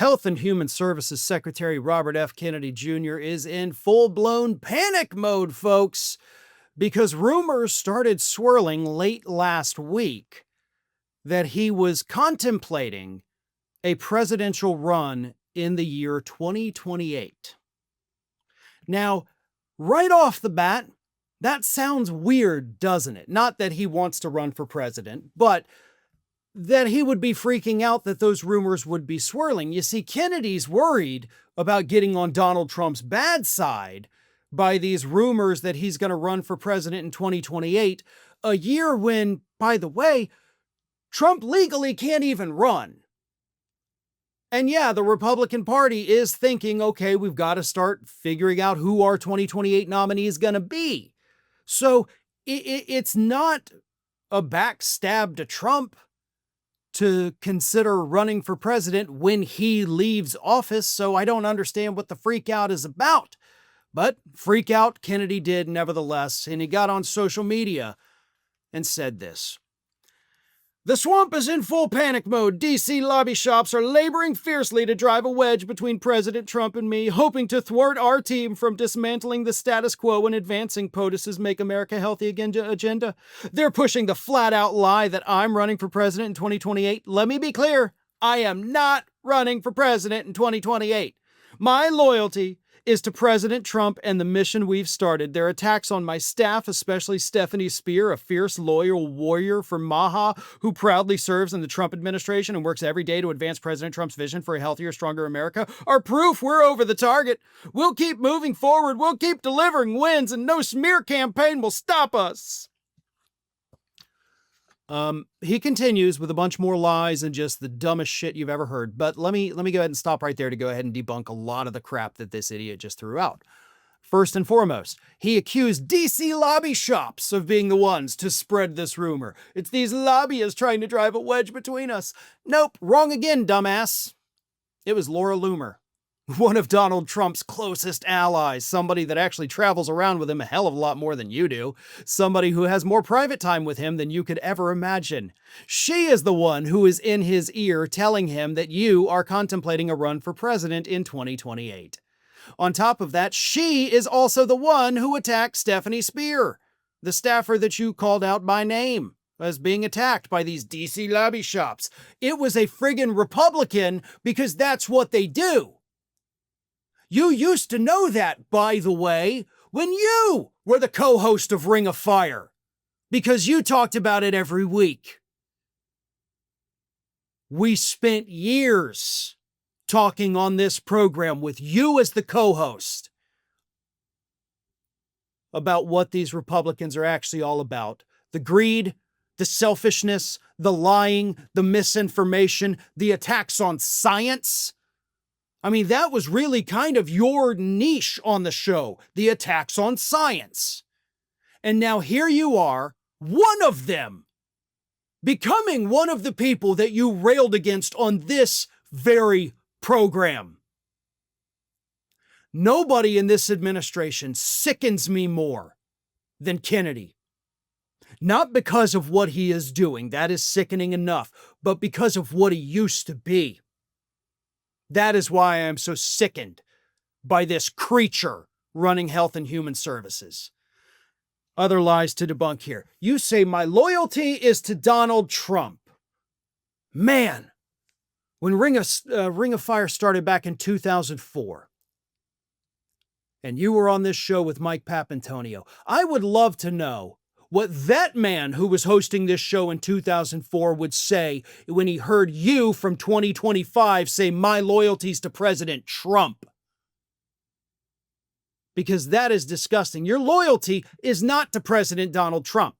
Health and Human Services Secretary Robert F. Kennedy Jr. is in full-blown panic mode, folks, because rumors started swirling late last week that he was contemplating a presidential run in the year 2028. Now, right off the bat, that sounds weird, doesn't it? Not that he wants to run for president, but that he would be freaking out that those rumors would be swirling. You see, Kennedy's worried about getting on Donald Trump's bad side by these rumors that he's going to run for president in 2028, a year when, by the way, Trump legally can't even run. And yeah, the Republican Party is thinking, okay, we've got to start figuring out who our 2028 nominee is going to be. So it's not a backstab to Trump to consider running for president when he leaves office, so I don't understand what the freak out is about. But freak out Kennedy did nevertheless, and he got on social media and said this. The swamp is in full panic mode. DC lobby shops are laboring fiercely to drive a wedge between President Trump and me, hoping to thwart our team from dismantling the status quo and advancing POTUS's Make America Healthy Again agenda. They're pushing the flat-out lie that I'm running for president in 2028. Let me be clear, I am not running for president in 2028. My loyalty is to President Trump and the mission we've started. Their attacks on my staff, especially Stephanie Spear, a fierce, loyal warrior from Maha, who proudly serves in the Trump administration and works every day to advance President Trump's vision for a healthier, stronger America, are proof we're over the target. We'll keep moving forward. We'll keep delivering wins, and no smear campaign will stop us. He continues with a bunch more lies and just the dumbest shit you've ever heard. But let me go ahead and stop right there to go ahead and debunk a lot of the crap that this idiot just threw out. First and foremost, he accused DC lobby shops of being the ones to spread this rumor. It's these lobbyists trying to drive a wedge between us. Nope, wrong again, dumbass. It was Laura Loomer, one of Donald Trump's closest allies, somebody that actually travels around with him a hell of a lot more than you do, somebody who has more private time with him than you could ever imagine. She is the one who is in his ear telling him that you are contemplating a run for president in 2028. On top of that, she is also the one who attacked Stephanie Spear, the staffer that you called out by name as being attacked by these DC lobby shops. It was a friggin' Republican because that's what they do. You used to know that, by the way, when you were the co-host of Ring of Fire, because you talked about it every week. We spent years talking on this program with you as the co-host about what these Republicans are actually all about. The greed, the selfishness, the lying, the misinformation, the attacks on science. I mean, that was really kind of your niche on the show, the attacks on science. And now here you are, one of them, becoming one of the people that you railed against on this very program. Nobody in this administration sickens me more than Kennedy. Not because of what he is doing, that is sickening enough, but because of what he used to be. That is why I am so sickened by this creature running Health and Human Services. Other lies to debunk here. You say my loyalty is to Donald Trump. Man, when Ring of Fire started back in 2004, and you were on this show with Mike Papantonio, I would love to know what that man who was hosting this show in 2004 would say when he heard you from 2025 say my loyalty's to President Trump. Because that is disgusting. Your loyalty is not to President Donald Trump.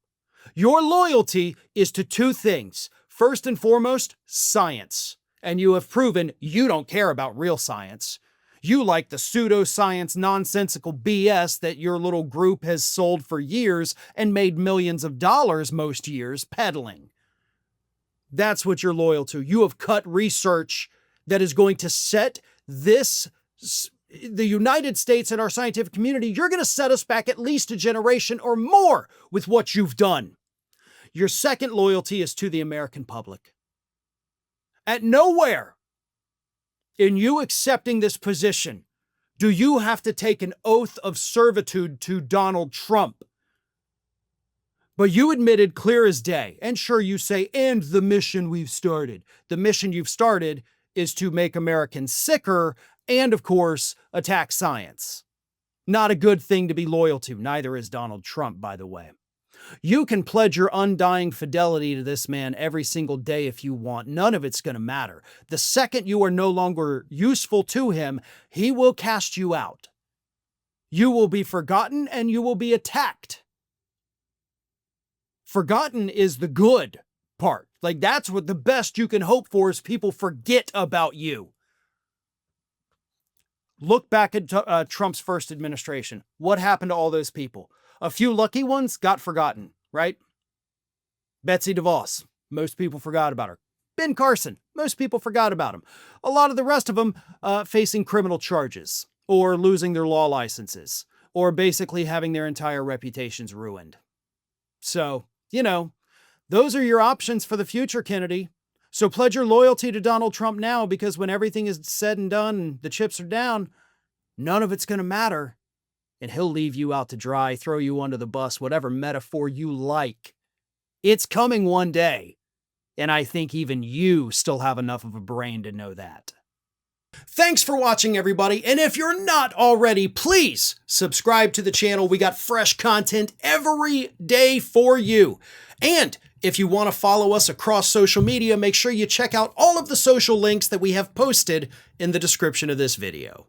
Your loyalty is to two things. First and foremost, science. And you have proven you don't care about real science. You like the pseudoscience, nonsensical BS that your little group has sold for years and made millions of dollars most years peddling. That's what you're loyal to. You have cut research that is going to set the United States and our scientific community. You're going to set us back at least a generation or more with what you've done. Your second loyalty is to the American public. At nowhere in you accepting this position, do you have to take an oath of servitude to Donald Trump? But you admitted clear as day, and sure you say, and the mission we've started. The mission you've started is to make Americans sicker and, of course, attack science. Not a good thing to be loyal to. Neither is Donald Trump, by the way. You can pledge your undying fidelity to this man every single day if you want. None of it's going to matter. The second you are no longer useful to him, he will cast you out. You will be forgotten and you will be attacked. Forgotten is the good part. Like, that's what the best you can hope for is people forget about you. Look back at Trump's first administration. What happened to all those people? A few lucky ones got forgotten, right? Betsy DeVos, most people forgot about her. Ben Carson, most people forgot about him. A lot of the rest of them facing criminal charges or losing their law licenses or basically having their entire reputations ruined. So, you know, those are your options for the future, Kennedy. So pledge your loyalty to Donald Trump now, because when everything is said and done and the chips are down, none of it's going to matter. And he'll leave you out to dry, throw you under the bus, whatever metaphor you like. It's coming one day. And I think even you still have enough of a brain to know that. Thanks for watching, everybody. And if you're not already, please subscribe to the channel. We got fresh content every day for you. And if you want to follow us across social media, make sure you check out all of the social links that we have posted in the description of this video.